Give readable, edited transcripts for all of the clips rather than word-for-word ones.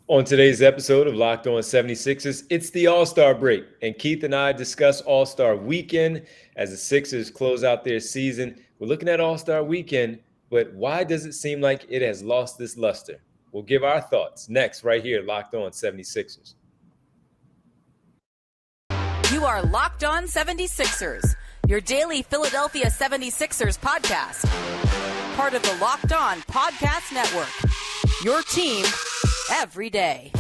On today's episode of Locked On 76ers, it's the All-Star break, and Keith and I discuss All-Star weekend as the Sixers close out their season. We're looking at All-Star weekend, but why does it seem like it has lost this luster? We'll give our thoughts next, right here, Locked On 76ers. You are Locked On 76ers, your daily Philadelphia 76ers podcast. Part of the Locked On Podcast Network, your team every day.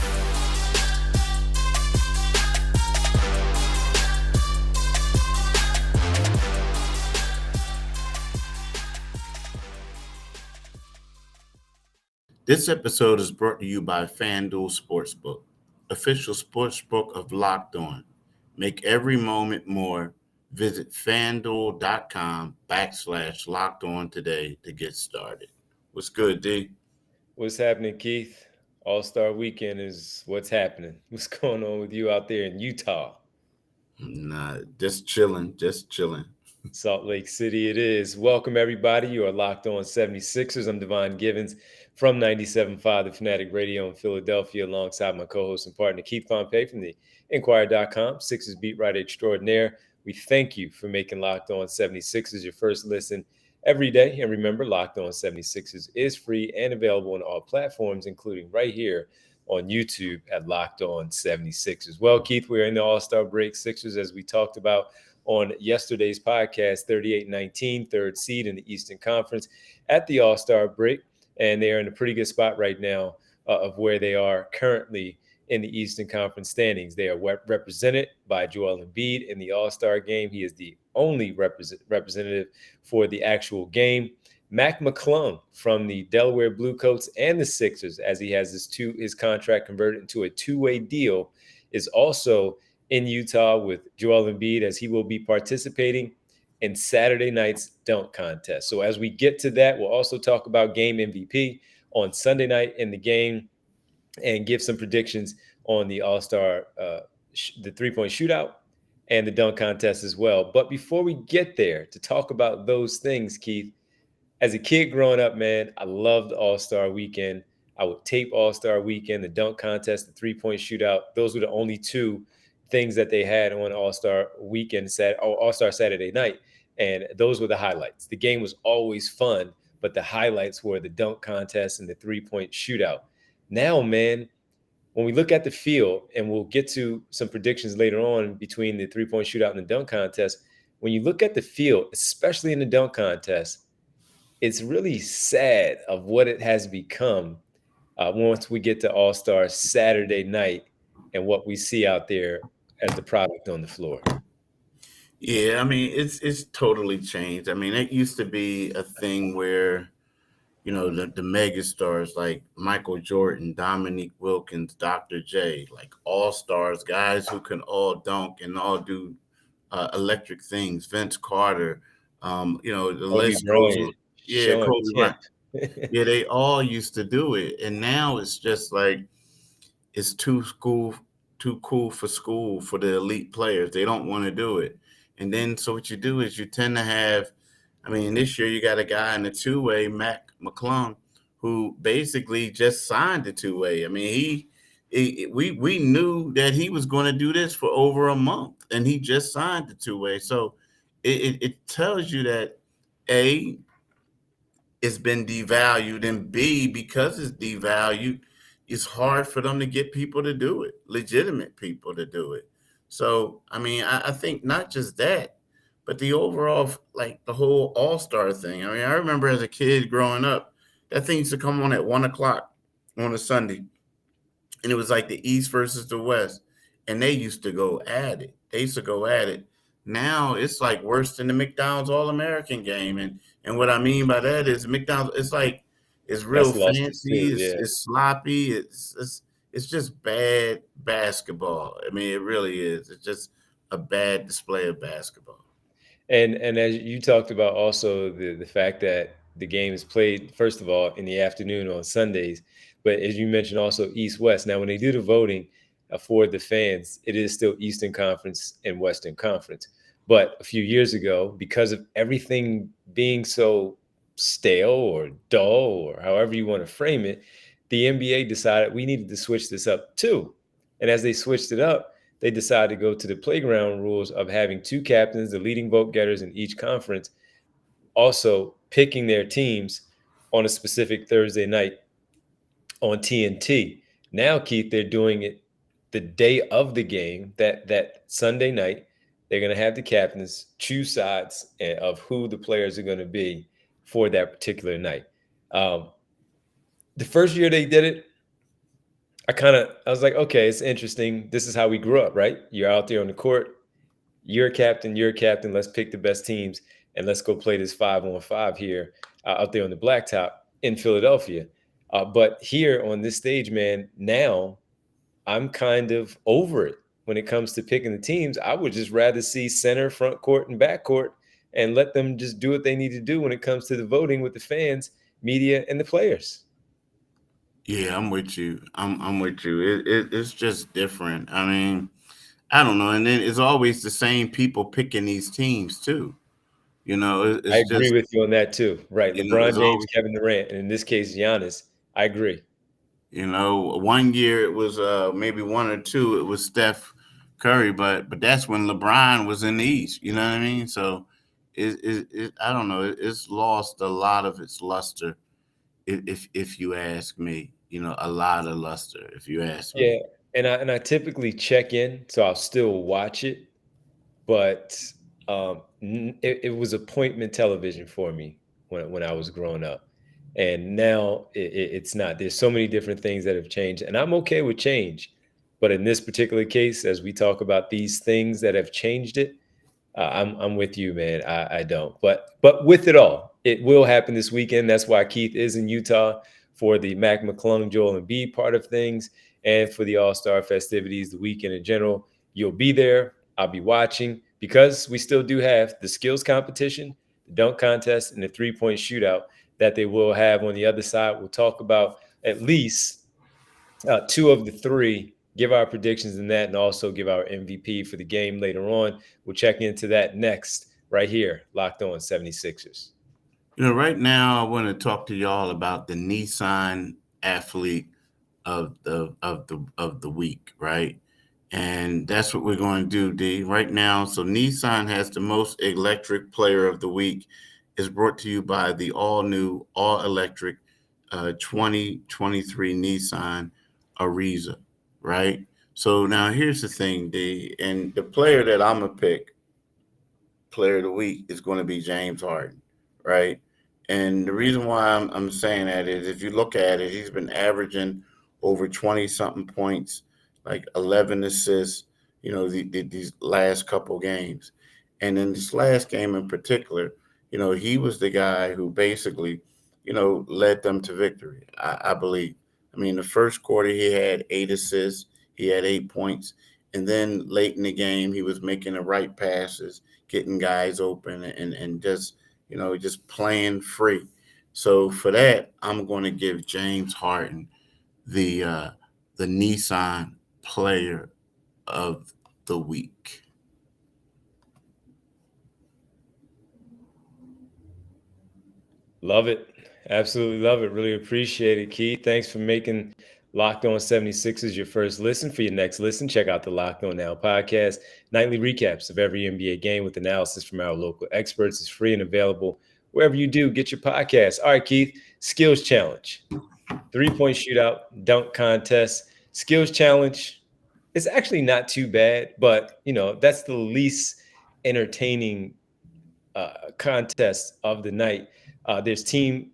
This episode is brought to you by FanDuel Sportsbook, official sportsbook of Locked On. Make every moment more. Visit FanDuel.com/Locked On today to get started. What's good, D? What's happening, Keith? All-Star weekend is what's happening. What's going on with you out there in Utah? Nah, just chilling. Salt Lake City it is. Welcome, everybody. You are Locked On 76ers. I'm Devon Givens from 97.5 The Fanatic Radio in Philadelphia, alongside my co-host and partner, Keith Pompey from the Inquirer.com, Sixers beat writer extraordinaire. We thank you for making Locked On 76ers your first listen every day. And remember, Locked On 76ers is free and available on all platforms, including right here on YouTube at Locked On 76ers. Well, Keith, we're in the All-Star break. Sixers, as we talked about on yesterday's podcast, 38-19, third seed in the Eastern Conference at the All-Star break. And they are in a pretty good spot right now of where they are currently in the Eastern Conference standings. They are represented by Joel Embiid in the All-Star game. He is the only representative for the actual game. Mac McClung from the Delaware Bluecoats and the Sixers, as he has his contract converted into a two-way deal, is also in Utah with Joel Embiid, as he will be participating in Saturday night's dunk contest. So as we get to that, we'll also talk about game MVP on Sunday night in the game and give some predictions on the All-Star, the three-point shootout and the dunk contest as well. But before we get there to talk about those things, Keith, as a kid growing up, man, I loved All-Star weekend. I would tape All-Star weekend, the dunk contest, the three-point shootout. Those were the only two things that they had on All-Star weekend, All-Star Saturday night. And those were the highlights. The game was always fun, but the highlights were the dunk contest and the three-point shootout. Now, man, when we look at the field, and we'll get to some predictions later on between the three-point shootout and the dunk contest, when you look at the field, especially in the dunk contest, it's really sad of what it has become once we get to All-Star Saturday night and what we see out there as the product on the floor. Yeah, I mean, it's totally changed. I mean, it used to be a thing where, you know, the mega stars like Michael Jordan, Dominique Wilkins, Dr. J, like all stars, guys who can all dunk and all do electric things. Vince Carter, the list goes on. Yeah, Sean Kobe Kemp. Bryant. Yeah, they all used to do it, and now it's just like it's too cool for school for the elite players. They don't want to do it, and then so what you do is you tend to have. I mean, this year you got a guy in the two-way, Mac McClung, who basically just signed the two-way. I mean, we knew that he was going to do this for over a month, and he just signed the two-way. So it tells you that A, it's been devalued, and B, because it's devalued, it's hard for them to get people to do it, legitimate people to do it. So, I mean, I think not just that, but the overall, like the whole All-Star thing. I mean, I remember as a kid growing up, that thing used to come on at 1:00 on a Sunday. And it was like the East versus the West. And they used to go at it. Now it's like worse than the McDonald's All-American game. And what I mean by that is McDonald's, it's like, it's real fancy, it's sloppy, it's just bad basketball. I mean, it really is. It's just a bad display of basketball. And as you talked about also the fact that the game is played, first of all, in the afternoon on Sundays, but as you mentioned also East-West. Now, when they do the voting for the fans, it is still Eastern Conference and Western Conference. But a few years ago, because of everything being so stale or dull or however you want to frame it, the NBA decided we needed to switch this up too. And as they switched it up, they decided to go to the playground rules of having two captains, the leading vote getters in each conference, also picking their teams on a specific Thursday night on TNT. Now, Keith, they're doing it the day of the game, that Sunday night. They're going to have the captains choose sides of who the players are going to be for that particular night. The first year they did it, I was like, okay, it's interesting. This is how we grew up, right? You're out there on the court, you're a captain, you're a captain. Let's pick the best teams and let's go play this 5-on-5 here out there on the blacktop in Philadelphia. But here on this stage, man, now I'm kind of over it when it comes to picking the teams. I would just rather see center, front court, and back court and let them just do what they need to do when it comes to the voting with the fans, media, and the players. Yeah, I'm with you. I'm with you. It's just different. I mean, I don't know. And then it's always the same people picking these teams too. I It's agree just, with you on that too. Right. LeBron it's James, always, Kevin Durant, and in this case, Giannis. I agree. one year it was maybe one or two. It was Steph Curry, but that's when LeBron was in the East. You know what I mean? So I don't know. It's lost a lot of its luster. If you ask me, a lot of luster. If you ask Yeah. me. And I typically check in, so I'll still watch it, but it was appointment television for me when I was growing up, and now it's not. There's so many different things that have changed, and I'm okay with change. But in this particular case, as we talk about these things that have changed it, I'm with you, man. I don't, but with it all, it will happen this weekend. That's why Keith is in Utah for the Mac McClung, Joel Embiid part of things, and for the All Star festivities, the weekend in general. You'll be there. I'll be watching because we still do have the skills competition, the dunk contest, and the 3-point shootout that they will have on the other side. We'll talk about at least two of the three, give our predictions in that, and also give our MVP for the game later on. We'll check into that next, right here, Locked On 76ers. Right now I want to talk to y'all about the Nissan athlete of the week, right? And that's what we're going to do, D. Right now, so Nissan has the most electric player of the week. Is brought to you by the all-new, all-electric 2023 Nissan Ariza, right? So now here's the thing, D. And the player that I'm going to pick, player of the week, is going to be James Harden, right? And the reason why I'm saying that is if you look at it, he's been averaging over 20 something points, like 11 assists, these last couple games. And in this last game in particular, he was the guy who basically, led them to victory, I believe. I mean, the first quarter, he had 8 assists, he had 8 points. And then late in the game, he was making the right passes, getting guys open, and just playing free. So for that, I'm going to give James Harden the Nissan Player of the Week. Love it. Absolutely love it. Really appreciate it, Keith. Thanks for making Locked On 76ers your first listen. For your next listen, check out the Locked On Now podcast. Nightly recaps of every NBA game with analysis from our local experts is free and available wherever you do get your podcast. All right, Keith, skills challenge. 3-point shootout, dunk contest, skills challenge. It's actually not too bad, but that's the least entertaining contest of the night. There's Team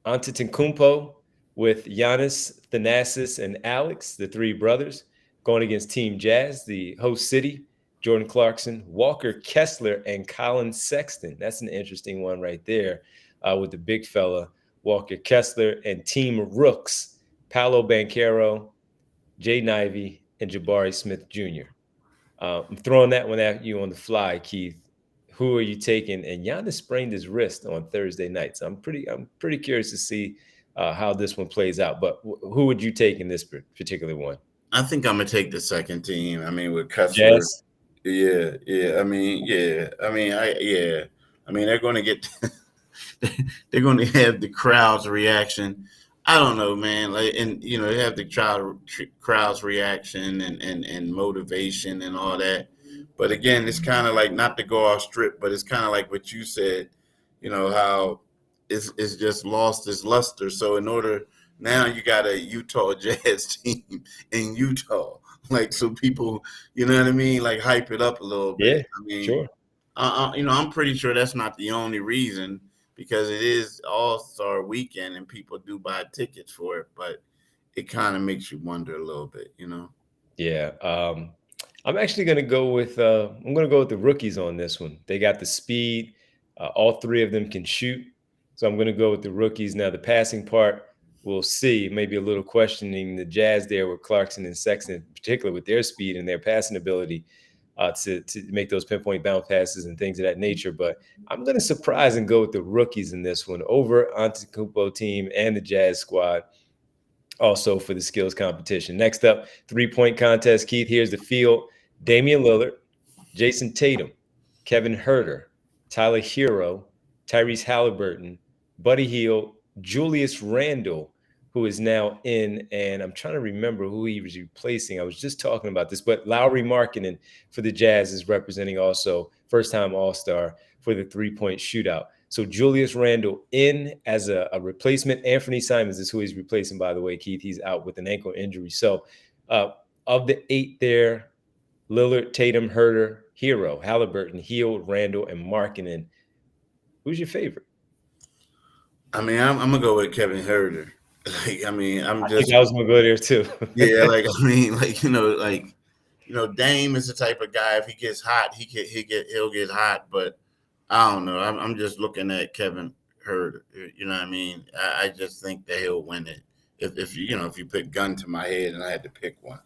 Antetokounmpo with Giannis, Thanasis, and Alex, the three brothers, going against Team Jazz, the host city, Jordan Clarkson, Walker Kessler, and Colin Sexton. That's an interesting one right there with the big fella, Walker Kessler, and Team Rooks, Paolo Banchero, Jay Ivey, and Jabari Smith Jr. I'm throwing that one at you on the fly, Keith. Who are you taking? And Giannis sprained his wrist on Thursday night, so I'm pretty curious to see how this one plays out. But who would you take in this particular one? I think I'm gonna take the second team. I mean, with Kessler, Jazz. yeah. I mean, yeah. I mean, I mean, they're going to get, they're going to have the crowd's reaction. I don't know, man. Like, and they have the crowd's reaction and motivation and all that. But again, it's kind of like, not to go off strip, but it's kind of like what you said. How it's just lost its luster. So in order now, you got a Utah Jazz team in Utah, like, so people, you know what I mean, like, hype it up a little bit. Yeah, I mean, sure. I'm pretty sure that's not the only reason, because it is All-Star weekend and people do buy tickets for it, but it kind of makes you wonder a little bit. Yeah. I'm actually going to go with the rookies on this one. They got the speed. All three of them can shoot. So I'm going to go with the rookies. Now the passing part, we'll see. Maybe a little questioning the Jazz there with Clarkson and Sexton, in particular with their speed and their passing ability to make those pinpoint bounce passes and things of that nature. But I'm going to surprise and go with the rookies in this one over Antetokounmpo team and the Jazz squad, also for the skills competition. Next up, 3-point contest. Keith, here's the field. Damian Lillard, Jason Tatum, Kevin Herter, Tyler Hero, Tyrese Halliburton, Buddy Hield, Julius Randle, who is now in, and I'm trying to remember who he was replacing. I was just talking about this, but Lauri Markkanen for the Jazz is representing also first-time All-Star for the 3-point shootout. So Julius Randle in as a replacement. Anthony Simons is who he's replacing, by the way, Keith. He's out with an ankle injury. So of the 8 there, Lillard, Tatum, Herter, Hero, Halliburton, Hield, Randle, and Markkanen. Who's your favorite? I mean, I'm gonna go with Kevin Herter. Like, I mean, I'm I think just, I was gonna go there too. yeah. Like, I mean, like, Dame is the type of guy, if he gets hot, he'll get hot. But I don't know. I'm just looking at Kevin Herter. You know what I mean? I just think that he'll win it. If you put gun to my head and I had to pick one.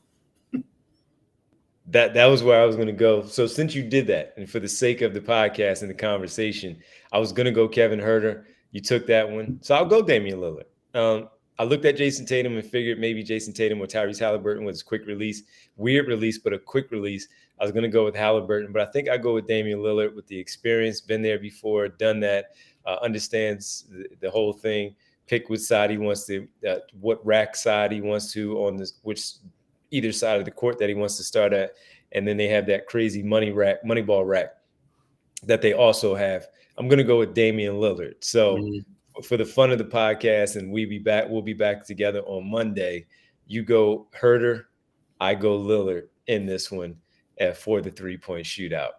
That was where I was going to go. So since you did that, and for the sake of the podcast and the conversation, I was going to go Kevin Herter. You took that one, so I'll go Damian Lillard. I looked at Jason Tatum and figured maybe Jason Tatum or Tyrese Halliburton was quick release, weird release, but a quick release. I was going to go with Halliburton, but I think I go with Damian Lillard with the experience, been there before, done that, understands the whole thing. Pick which side he wants to, what rack side he wants to on this, which either side of the court that he wants to start at. And then they have that crazy moneyball rack that they also have. I'm going to go with Damian Lillard. So for the fun of the podcast, and we'll be back together on Monday. You go Herter, I go Lillard in this one for the 3-point shootout.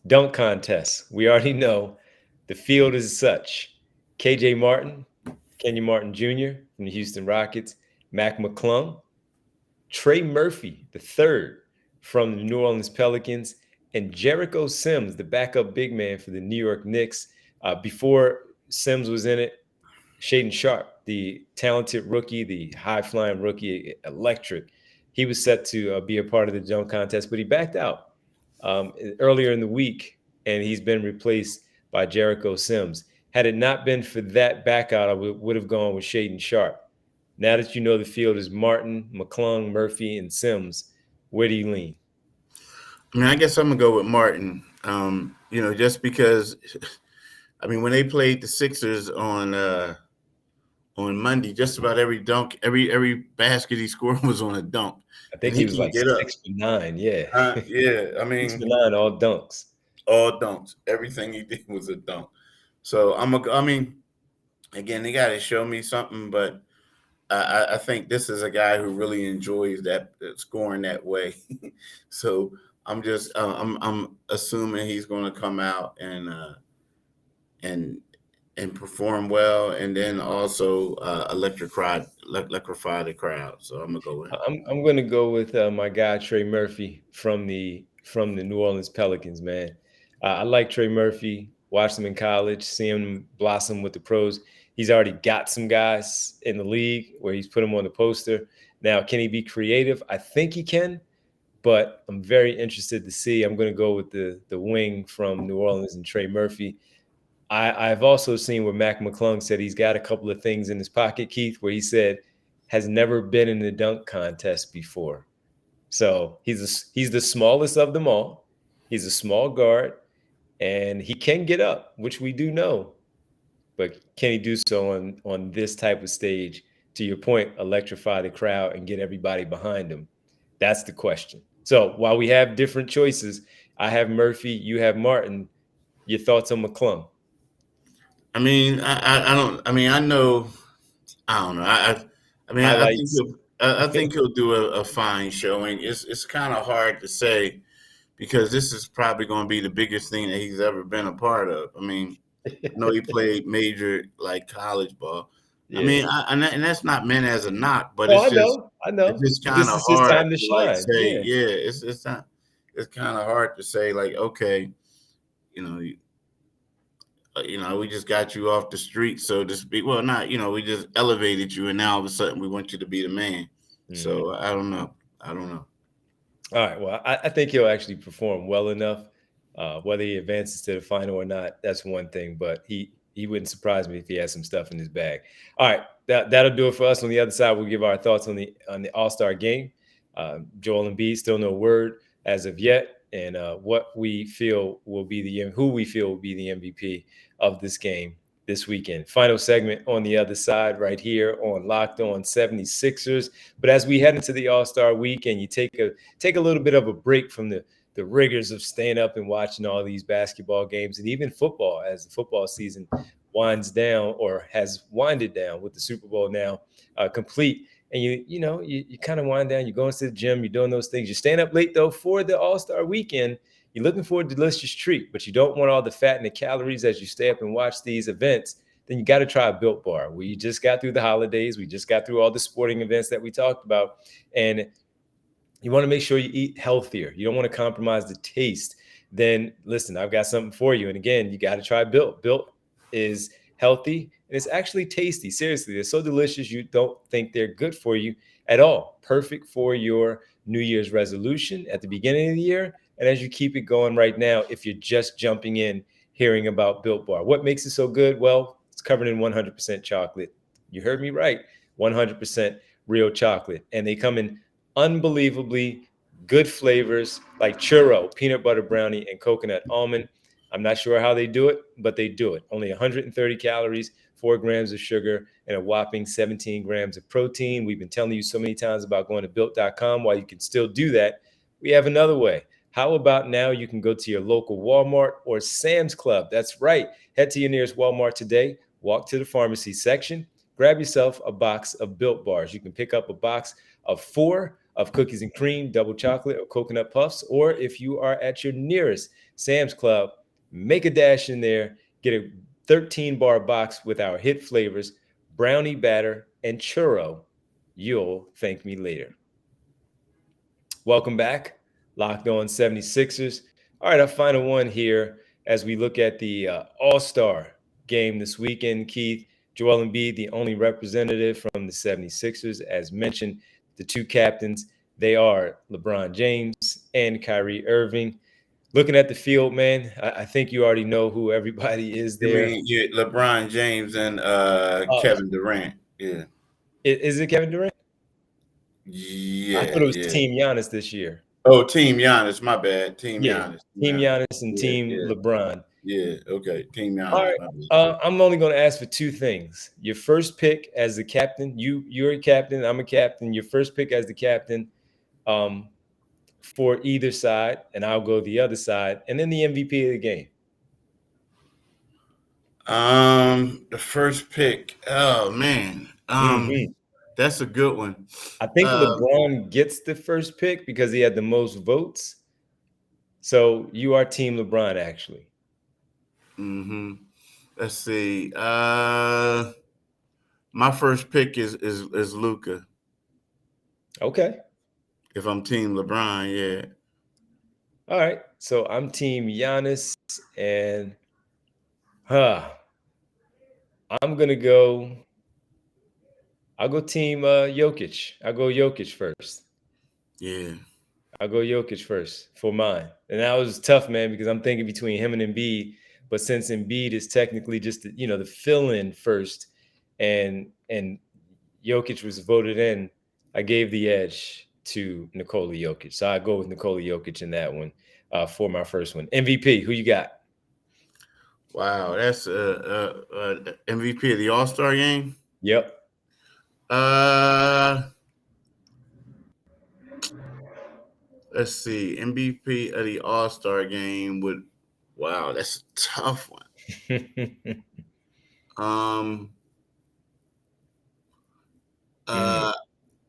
Dunk contest. We already know the field is such. KJ Martin, Kenyon Martin Jr. from the Houston Rockets, Mac McClung, Trey Murphy, the third from the New Orleans Pelicans, and Jericho Sims, the backup big man for the New York Knicks. Before Sims was in it, Shaedon Sharpe, the talented rookie, the high-flying rookie, electric. He was set to be a part of the dunk contest, but he backed out earlier in the week, and he's been replaced by Jericho Sims. Had it not been for that back out, I would have gone with Shaedon Sharpe. Now that you know the field is Martin, McClung, Murphy, and Sims, where do you lean? I mean, I guess I'm gonna go with Martin. Just because, I mean, when they played the Sixers on Monday, just about every dunk, every basket he scored was on a dunk. I think And he he was can like get up. 6'9", yeah. Yeah, I mean, 6'9", all dunks. all dunks. Everything he did was a dunk. So I mean, again, they got to show me something, but I think this is a guy who really enjoys that scoring that way. So I'm assuming he's going to come out and perform well, and then also electrify the crowd. So I'm gonna go with him. I'm going to go with my guy Trey Murphy from the New Orleans Pelicans, man. I like Trey Murphy. Watched him in college, see him blossom with the pros. He's already got some guys in the league where he's put them on the poster. Now, can he be creative? I think he can, but I'm very interested to see. I'm going to go with the wing from New Orleans and Trey Murphy. I've also seen where Mac McClung said he's got a couple of things in his pocket, Keith, where he said has never been in the dunk contest before. So he's the smallest of them all. He's a small guard, and he can get up, which we do know. but can he do so on this type of stage? To your point, electrify the crowd and get everybody behind him. That's the question. So while we have different choices, I have Murphy, you have Martin. Your thoughts on McClung? I mean, I don't. I mean, I know. I don't know. I mean, I think Highlights. I think he'll do a fine showing. It's kind of hard to say because this is probably going to be the biggest thing that he's ever been a part of. I mean, I know he played major like college ball. I Yeah. mean, and that's not meant as a knock, but Oh, I know. I it's know. just But kind this of is his hard time to to like shine. say, Yeah. yeah, it's not. It's kind of hard to say like, okay, you know, we just got you off the street, so to speak. Well, not, we just elevated you, and now all of a sudden we want you to be the man. Mhm. So I don't know. I don't know. All right. Well, I think he'll actually perform well enough. Whether he advances to the final or not, that's one thing. But he wouldn't surprise me if he has some stuff in his bag. All right, that'll do it for us. On the other side, we'll give our thoughts on the All-Star game. Joel Embiid, still no word as of yet, and what we feel will be who we feel will be the MVP of this game this weekend. Final segment on the other side, right here on Locked On 76ers. But as we head into the All-Star week and you take a little bit of a break from the rigors of staying up and watching all these basketball games and even football as the football season winds down or has winded down with the Super Bowl now complete. And you kind of wind down, you're going to the gym, you're doing those things. You're staying up late though for the All-Star weekend. You're looking for a delicious treat, but you don't want all the fat and the calories as you stay up and watch these events. Then you got to try a Built Bar. We just got through the holidays. We just got through all the sporting events that we talked about. And you want to make sure you eat healthier. You don't want to compromise the taste. Then listen, I've got something for you. And again, you got to try Built. Built is healthy and it's actually tasty. Seriously, they're so delicious you don't think they're good for you at all. Perfect for your New Year's resolution at the beginning of the year. And as you keep it going right now, if you're just jumping in hearing about Built Bar, what makes it so good? Well, it's covered in 100% chocolate. You heard me right. 100% real chocolate. And they come in unbelievably good flavors like churro, peanut butter brownie, and coconut almond. I'm not sure how they do it, but they do it. Only 130 calories, 4 grams of sugar, and a whopping 17 grams of protein. We've been telling you so many times about going to built.com. While you can still do that, we have another way. How about now you can go to your local Walmart or Sam's Club? That's right. Head to your nearest Walmart today, walk to the pharmacy section, grab yourself a box of Built Bars. You can pick up a box of 4 of cookies and cream, double chocolate, or coconut puffs. Or if you are at your nearest Sam's Club, make a dash in there, get a 13-bar box with our hit flavors, brownie batter, and churro. You'll thank me later. Welcome back. Locked On 76ers. All right, our final one here as we look at the All-Star game this weekend. Keith, Joel Embiid, the only representative from the 76ers. As mentioned, the two captains, they are LeBron James and Kyrie Irving. Looking at the field, man, I think you already know who everybody is I there. mean, LeBron James and Uh, Kevin Durant. Yeah, is it Kevin Durant? I yeah, thought it was yeah. Team Giannis this year. Oh, Team Giannis. My bad. Team Yeah, Giannis. Team Yeah, Giannis and yeah, Team yeah, LeBron. yeah. Okay, Team All Giannis. right. My bad. I'm only going to ask for two things. Your first pick as the captain. You're a captain. I'm a captain. Your first pick as the captain um, for either side, and I'll go the other side, and then the MVP of the game. The first pick. Oh man. Hmm. That's a good one. I think Uh, LeBron gets the first pick because he had the most votes. So you are Team LeBron, actually. mm-hmm. Let's see. My first pick is Luca. Okay. If I'm Team LeBron, yeah. All right. So I'm Team Giannis, and huh, I'm gonna go. I'll go Team Jokic. I'll go Jokic first. Yeah. I'll go Jokic first for mine. And that was tough, man, because I'm thinking between him and Embiid. But since Embiid is technically just the fill-in first, and Jokic was voted in, I gave the edge to Nikola Jokic. So I go with Nikola Jokic in that one for my first one. MVP, who you got? Wow, that's MVP of the All-Star game. Yep. Uh, let's see. MVP of the All-Star game would. Wow, that's a tough one. Um, Mm. uh,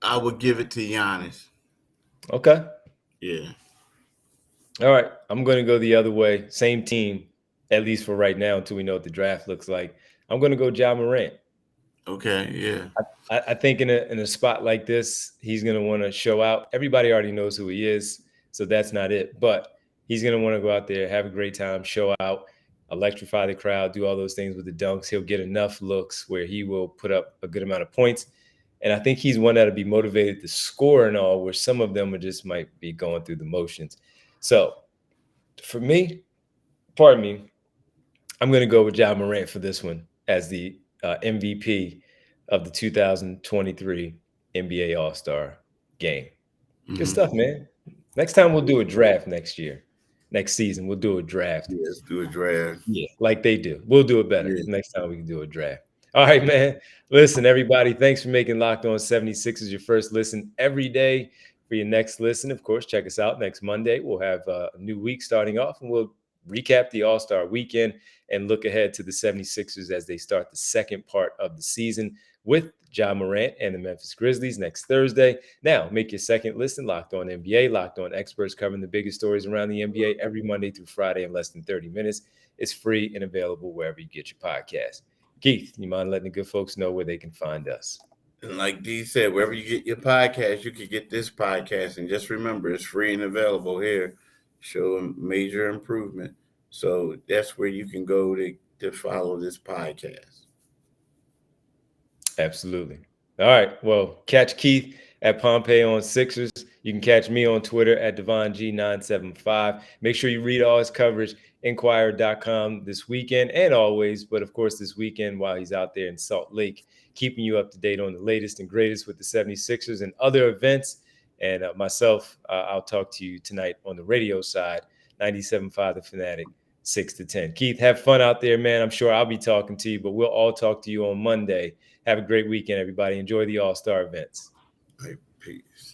I would give it to Giannis. Okay. Yeah. All right. I'm going to go the other way. Same team, at least for right now, until we know what the draft looks like. I'm going to go Ja Morant. Okay. Yeah. I think in a spot like this, he's going to want to show out. Everybody already knows who he is, so that's not it. But he's going to want to go out there, have a great time, show out, electrify the crowd, do all those things with the dunks. He'll get enough looks where he will put up a good amount of points. And I think he's one that'll be motivated to score and all, where some of them are just might be going through the motions. So for me, pardon me, I'm going to go with Ja Morant for this one as the MVP of the 2023 NBA All-Star game. Good Mm-hmm. stuff, man. Next time we'll do a draft next year. Next season, we'll do a draft. Yeah, let's do a draft. Yeah, like they do. We'll do it better. Yeah. Next time we can do a draft. All right, man. Listen, everybody, thanks for making Locked On 76ers your first listen every day. For your next listen, of course, check us out next Monday. We'll have a new week starting off, and we'll recap the All-Star weekend and look ahead to the 76ers as they start the second part of the season with Ja Morant and the Memphis Grizzlies next Thursday. Now, make your second listen Locked On NBA, Locked On experts covering the biggest stories around the NBA every Monday through Friday in less than 30 minutes. It's free and available wherever you get your podcast. Keith, you mind letting the good folks know where they can find us? And like D said, wherever you get your podcast, you can get this podcast. And just remember, it's free and available here. Show a major improvement. So that's where you can go to follow this podcast. Absolutely. All right. Well, catch Keith at Pompey on Sixers. You can catch me on Twitter at DevonG975. Make sure you read all his coverage, Inquirer.com this weekend and always, but of course this weekend while he's out there in Salt Lake, keeping you up to date on the latest and greatest with the 76ers and other events. And myself, I'll talk to you tonight on the radio side, 97.5 The Fanatic, 6 to 10. Keith, have fun out there, man. I'm sure I'll be talking to you, but we'll all talk to you on Monday. Have a great weekend, everybody. Enjoy the All-Star events. All right, peace.